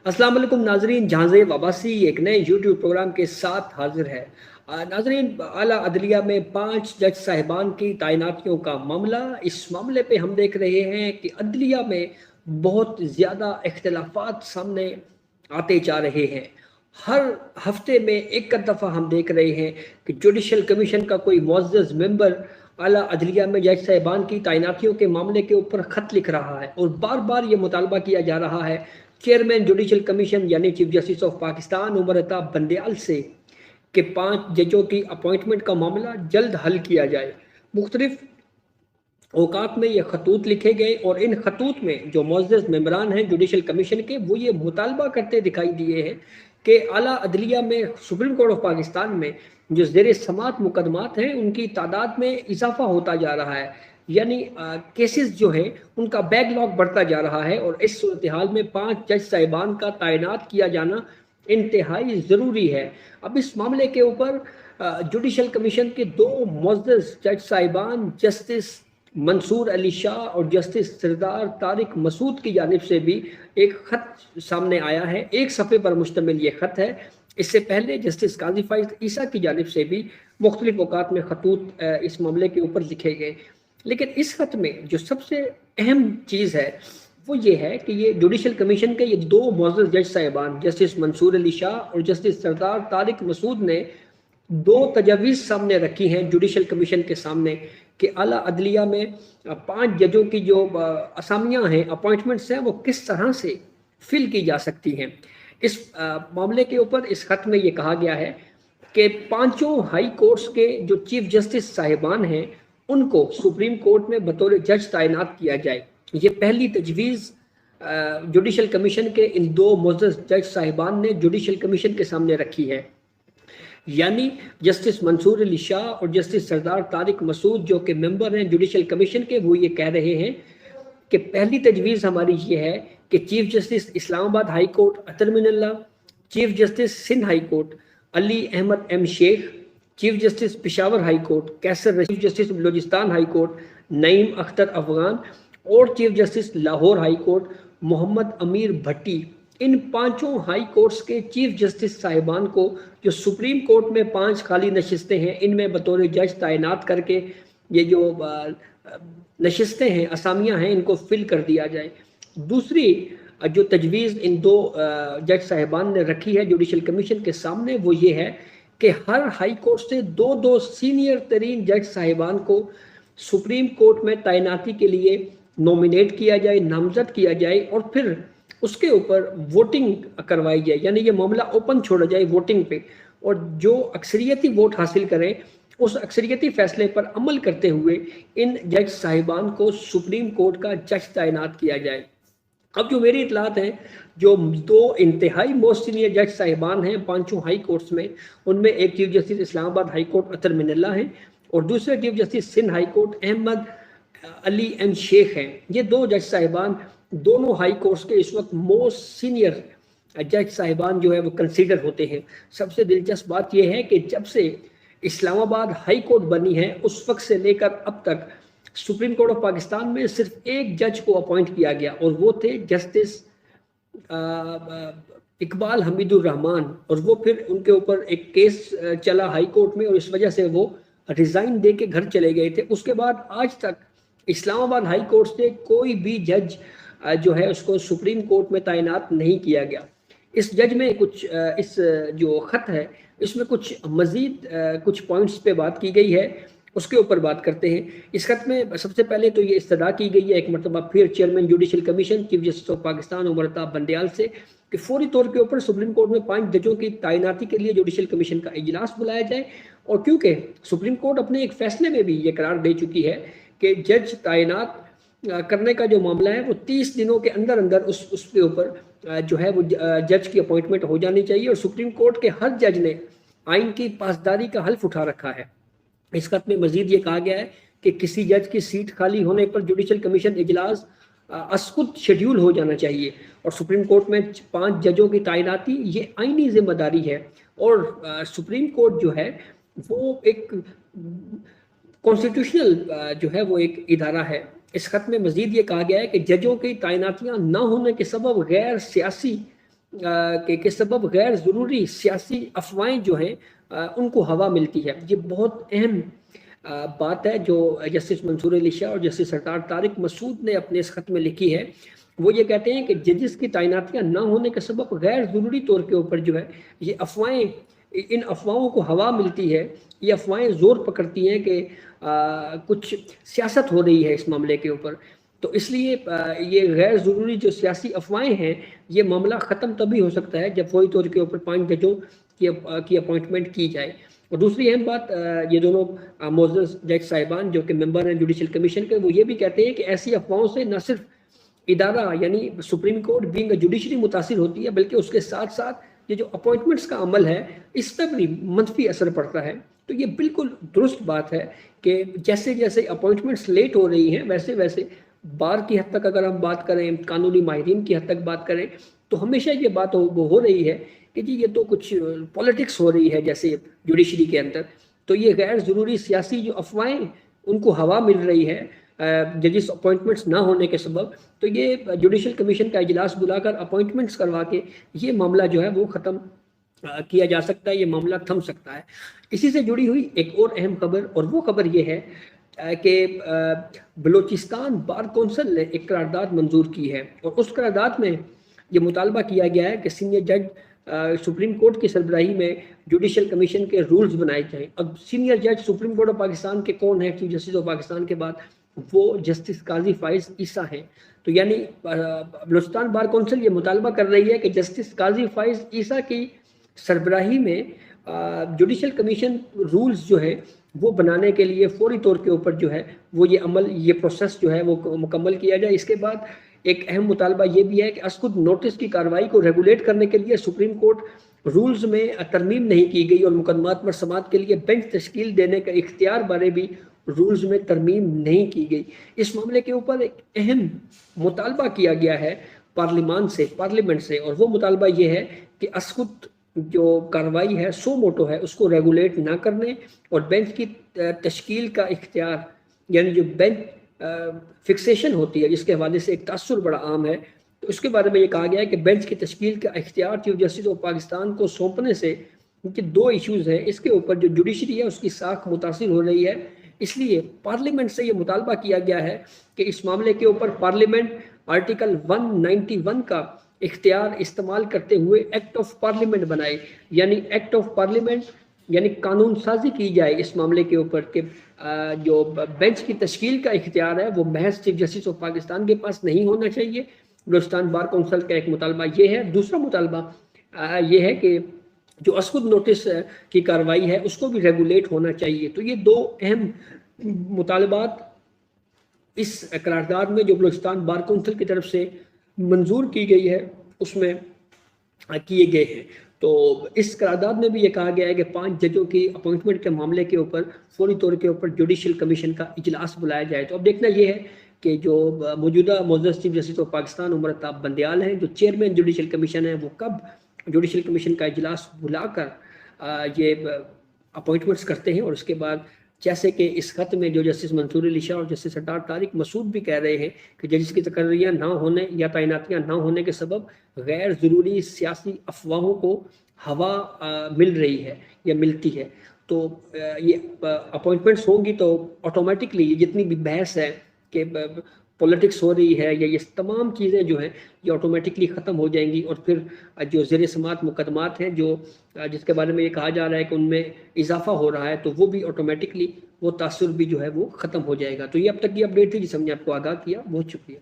अस्सलाम वालेकुम नाजरीन, जहांज़ेब अब्बासी एक नए यूट्यूब प्रोग्राम के साथ हाजिर है। नाजरीन, आला अदलिया में 5 जज साहिबान की तैनातियों का मामला। इस मामले पे हम देख रहे हैं कि अदलिया में बहुत ज़्यादा इख्तिलाफात सामने आते जा रहे हैं। हर हफ्ते में एक दफ़ा हम देख रहे हैं कि जुडिशल कमीशन का कोई मुअज़्ज़ज़ मेंबर आला अदलिया में जज साहिबान की तैनातियों के मामले के ऊपर ख़त लिख रहा है और बार बार ये मुतालबा किया जा रहा है चेयरमैन जुडिशल कमीशन यानी chief justice of Pakistan Umar Ata Bandial से कि 5 जजों की अपॉइंटमेंट का मामला जल्द हल किया जाए। मुख्तलिफ औकात में ये खतूत लिखे गए और इन खतूत में जो मुअज़्ज़ज़ मेंबरान हैं जुडिशल कमीशन के, वो ये मुतालबा करते दिखाई दिए हैं कि आला अदलिया में सुप्रीम कोर्ट ऑफ पाकिस्तान में जो ज़ेर समात मुकदमात हैं उनकी तादाद में इजाफा होता जा रहा है, यानी केसेस जो है उनका बैकलॉग बढ़ता जा रहा है और इस सूरत हाल में 5 जज साहिबान का तैनात किया जाना इंतहाई ज़रूरी है। अब इस मामले के ऊपर जुडिशल कमीशन के 2 मुअज़्ज़ज़ जज साहिबान जस्टिस मंसूर अली शाह और जस्टिस सरदार तारिक मसूद की जानिब से भी एक ख़त सामने आया है। एक सफ़े पर मुश्तमिल ये ख़त है। इससे पहले जस्टिस काजी फाइज़ ईसा की जानिब से भी मुख्तलिफ औकात में खतूत इस मामले के ऊपर लिखे गए। लेकिन इस खत में जो सबसे अहम चीज़ है वो ये है कि ये जुडिशल कमीशन के ये 2 मुअज़्ज़ज़ जज साहिबान जस्टिस मंसूर अली शाह और जस्टिस सरदार तारिक मसूद ने 2 तजावीज़ सामने रखी हैं जुडिशल कमीशन के सामने कि आला अदलिया में 5 जजों की जो असामियाँ हैं, अपॉइंटमेंट्स हैं, वो किस तरह से फिल की जा सकती हैं। इस मामले के ऊपर इस खत में ये कहा गया है कि 5 हाई कोर्ट्स के जो चीफ जस्टिस साहिबान हैं उनको सुप्रीम कोर्ट में बतौर जज तैनात किया जाए। ये पहली तजवीज़ जुडिशल कमीशन के इन 2 मुअज़्ज़ज़ जज साहिबान ने जुडिशल कमीशन के सामने रखी है, यानी जस्टिस मंसूर अली शाह और जस्टिस सरदार तारिक मसूद जो कि मेंबर हैं जुडिशल कमीशन के, वो ये कह रहे हैं कि पहली तजवीज़ हमारी ये है कि chief justice Islamabad High Court Athar Minallah, chief justice Sindh High Court Ali Ahmed M Shaikh, chief justice Peshawar High Court Qaiser Rashid, chief justice Balochistan High Court Naeem Akhtar Afghan और chief justice Lahore High Court Mohammad Amir Bhatti, इन 5 हाई कोर्ट्स के चीफ जस्टिस साहिबान को जो सुप्रीम कोर्ट में 5 खाली नशिस्तें हैं इनमें बतौर जज तैनात करके ये जो नशिस्तें हैं, असामियाँ हैं, इनको फिल कर दिया जाए। दूसरी जो तजवीज़ इन 2 जज साहिबान ने रखी है जुडिशल कमीशन के सामने वो ये है कि हर हाई कोर्ट से 2 सीनियर तरीन जज साहिबान को सुप्रीम कोर्ट में तैनाती के लिए नॉमिनेट किया जाए, नामजद किया जाए और फिर उसके ऊपर वोटिंग करवाई जाए, यानी ये मामला ओपन छोड़ा जाए वोटिंग पे, और जो अक्सरियती वोट हासिल करें उस अक्सरियती फैसले पर अमल करते हुए इन जज साहिबान को सुप्रीम कोर्ट का जज तैनात किया जाए। अब जो मेरी इतलात हैं, जो 2 इंतहाई मोस्ट सीनियर जज साहिबान हैं 5 हाई कोर्ट्स में, उनमें एक chief justice Islamabad High Court Athar Minallah हैं और दूसरे chief justice Sindh High Court Ahmed Ali M Shaikh हैं। ये 2 जज साहिबान दोनों हाई कोर्ट्स के इस वक्त मोस्ट सीनियर जज साहिबान जो है वो कंसीडर होते हैं। सबसे दिलचस्प बात यह है कि जब से इस्लामाबाद हाई कोर्ट बनी है उस वक्त से लेकर अब तक सुप्रीम कोर्ट ऑफ पाकिस्तान में सिर्फ एक जज को अपॉइंट किया गया और वो थे जस्टिस इकबाल हमीदुर रहमान, और वो फिर उनके ऊपर एक केस चला हाई कोर्ट में और इस वजह से वो रिज़ाइन दे के घर चले गए थे। उसके बाद आज तक इस्लामाबाद हाई कोर्ट से कोई भी जज जो है उसको सुप्रीम कोर्ट में तैनात नहीं किया गया। इस जज में कुछ इस जो ख़त है इसमें कुछ मज़ीद कुछ पॉइंट्स पे बात की गई है, उसके ऊपर बात करते हैं। इस खत में सबसे पहले तो ये इस्तदा की गई है एक मरतबा फिर chairman judicial commission chief justice of Pakistan Umar Ata Bandial से कि फौरी तौर के ऊपर सुप्रीम कोर्ट में 5 जजों की तैनाती के लिए जुडिशल कमीशन का इजलास बुलाया जाए, और क्योंकि सुप्रीम कोर्ट अपने एक फैसले में भी ये करार दे चुकी है कि जज तैनात करने का जो मामला है वो 30 दिनों के अंदर अंदर उसके ऊपर जो है वो जज की अपॉइंटमेंट हो जानी चाहिए, और सुप्रीम कोर्ट के हर जज ने आइन की पासदारी का हल्फ उठा रखा है। इस खत में मजीद ये कहा गया है कि किसी जज की सीट खाली होने पर जुडिशल कमीशन इजलास अस्कुत शेड्यूल हो जाना चाहिए, और सुप्रीम कोर्ट में 5 जजों की तैनाती ये आइनी जिम्मेदारी है, और सुप्रीम कोर्ट जो है वो एक कॉन्स्टिट्यूशनल जो है वो एक इदारा है। इस खत में मजीद ये कहा गया है कि जजों की तैनातियाँ न होने के सबब गैर सियासी کے سبب غیر ضروری سیاسی افواہیں جو ہیں ان کو ہوا ملتی ہے۔ یہ بہت اہم بات ہے جو جسٹس منصور علی شاہ اور جسٹس سرکار طارق مسعود نے اپنے اس خط میں لکھی ہے۔ وہ یہ کہتے ہیں کہ ججز کی تعیناتیاں نہ ہونے کے سبب غیر ضروری طور کے اوپر جو ہے یہ افواہیں، ان افواہوں کو ہوا ملتی ہے، یہ افواہیں زور پکڑتی ہیں کہ کچھ سیاست ہو رہی ہے اس معاملے کے اوپر۔ تو اس لیے یہ غیر ضروری جو سیاسی افواہیں ہیں، یہ معاملہ ختم تبھی ہو سکتا ہے جب فوری طور کے اوپر 5 ججوں کی اپوائنٹمنٹ کی جائے۔ اور دوسری اہم بات، یہ دونوں معزز جج صاحبان جو کہ ممبر ہیں جوڈیشل کمیشن کے، وہ یہ بھی کہتے ہیں کہ ایسی افواہوں سے نہ صرف ادارہ یعنی supreme court being a judiciary متاثر ہوتی ہے، بلکہ اس کے ساتھ ساتھ یہ جو اپوائنٹمنٹس کا عمل ہے اس پر بھی منفی اثر پڑتا ہے۔ تو یہ بالکل درست بات ہے کہ جیسے جیسے اپوائنٹمنٹس لیٹ ہو رہی ہیں، ویسے ویسے بار کی حد تک اگر ہم بات کریں، قانونی ماہرین کی حد تک بات کریں، تو ہمیشہ یہ بات ہو رہی ہے کہ جی یہ تو کچھ پولیٹکس ہو رہی ہے جیسے جوڈیشری کے اندر۔ تو یہ غیر ضروری سیاسی جو افواہیں ان کو ہوا مل رہی ہے ججز اپوائنٹمنٹس نہ ہونے کے سبب، تو یہ جوڈیشل کمیشن کا اجلاس بلا کر اپوائنٹمنٹس کروا کے یہ معاملہ جو ہے وہ ختم کیا جا سکتا ہے، یہ معاملہ تھم سکتا ہے۔ اسی سے جڑی ہوئی ایک اور اہم خبر، اور وہ خبر یہ ہے کہ بلوچستان بار کونسل نے ایک قرارداد منظور کی ہے، اور اس قرارداد میں یہ مطالبہ کیا گیا ہے کہ سینئر جج سپریم کورٹ کی سربراہی میں جوڈیشل کمیشن کے رولز بنائے جائیں۔ اب سینئر جج سپریم کورٹ آف پاکستان کے کون ہیں چیف جسٹس آف پاکستان کے بعد؟ وہ جسٹس قاضی فائز عیسیٰ ہیں۔ تو یعنی بلوچستان بار کونسل یہ مطالبہ کر رہی ہے کہ جسٹس قاضی فائز عیسیٰ کی سربراہی میں جوڈیشل کمیشن رولز جو ہے وہ بنانے کے لیے فوری طور کے اوپر جو ہے وہ یہ عمل، یہ پروسیس جو ہے وہ مکمل کیا جائے۔ اس کے بعد ایک اہم مطالبہ یہ بھی ہے کہ اسکت نوٹس کی کارروائی کو ریگولیٹ کرنے کے لیے سپریم کورٹ رولز میں ترمیم نہیں کی گئی، اور مقدمات پر سماعت کے لیے بینچ تشکیل دینے کا اختیار بارے بھی رولز میں ترمیم نہیں کی گئی۔ اس معاملے کے اوپر ایک اہم مطالبہ کیا گیا ہے پارلیمنٹ سے، اور وہ مطالبہ یہ ہے کہ اسکت جو کارروائی ہے سو موٹو ہے اس کو ریگولیٹ نہ کرنے، اور بینچ کی تشکیل کا اختیار، یعنی جو بینچ فکسیشن ہوتی ہے جس کے حوالے سے ایک تاثر بڑا عام ہے، تو اس کے بارے میں یہ کہا گیا ہے کہ بینچ کی تشکیل کا اختیار چیف جسٹس آف پاکستان کو سونپنے سے ان کے 2 ایشوز ہیں۔ اس کے اوپر جو جوڈیشری ہے اس کی ساکھ متاثر ہو رہی ہے، اس لیے پارلیمنٹ سے یہ مطالبہ کیا گیا ہے کہ اس معاملے کے اوپر پارلیمنٹ آرٹیکل 191 کا اختیار استعمال کرتے ہوئے ایکٹ آف پارلیمنٹ بنائے، یعنی ایکٹ آف پارلیمنٹ یعنی قانون سازی کی جائے اس معاملے کے اوپر کہ جو بینچ کی تشکیل کا اختیار ہے وہ محض چیف جسٹس آف پاکستان کے پاس نہیں ہونا چاہیے۔ بلوچستان بار کونسل کا ایک مطالبہ یہ ہے۔ دوسرا مطالبہ یہ ہے کہ جو اسکت نوٹس کی کارروائی ہے اس کو بھی ریگولیٹ ہونا چاہیے۔ تو یہ 2 اہم مطالبات اس قرارداد میں جو بلوچستان بار کونسل کی طرف سے منظور کی گئی ہے اس میں کیے گئے ہیں۔ تو اس قرارداد میں بھی یہ کہا گیا ہے کہ 5 ججوں کی اپوائنٹمنٹ کے معاملے کے اوپر فوری طور کے اوپر جوڈیشل کمیشن کا اجلاس بلایا جائے۔ تو اب دیکھنا یہ ہے کہ جو موجودہ معزز چیف جسٹس آف پاکستان عمر الطاف بندیال ہیں، جو چیئرمین جوڈیشل کمیشن ہے، وہ کب جوڈیشل کمیشن کا اجلاس بلا کر یہ اپوائنٹمنٹس کرتے ہیں۔ اور اس کے بعد جیسے کہ اس خط میں جو جسٹس منصور علی شاہ اور جسٹس سرکار طارق مسعود بھی کہہ رہے ہیں کہ ججز کی تقرریاں نہ ہونے یا تعیناتیاں نہ ہونے کے سبب غیر ضروری سیاسی افواہوں کو ہوا مل رہی ہے یا ملتی ہے، تو یہ اپوائنٹمنٹس ہوں گی تو آٹومیٹکلی یہ جتنی بھی بحث ہے کہ پولیٹکس ہو رہی ہے یا یہ تمام چیزیں جو ہیں یہ آٹومیٹکلی ختم ہو جائیں گی، اور پھر جو زیر سماعت مقدمات ہیں جو جس کے بارے میں یہ کہا جا رہا ہے کہ ان میں اضافہ ہو رہا ہے، تو وہ بھی آٹومیٹکلی وہ تاثر بھی جو ہے وہ ختم ہو جائے گا۔ تو یہ اب تک کی اپڈیٹ تھی جس ہم نے آپ کو آگاہ کیا۔ بہت شکریہ۔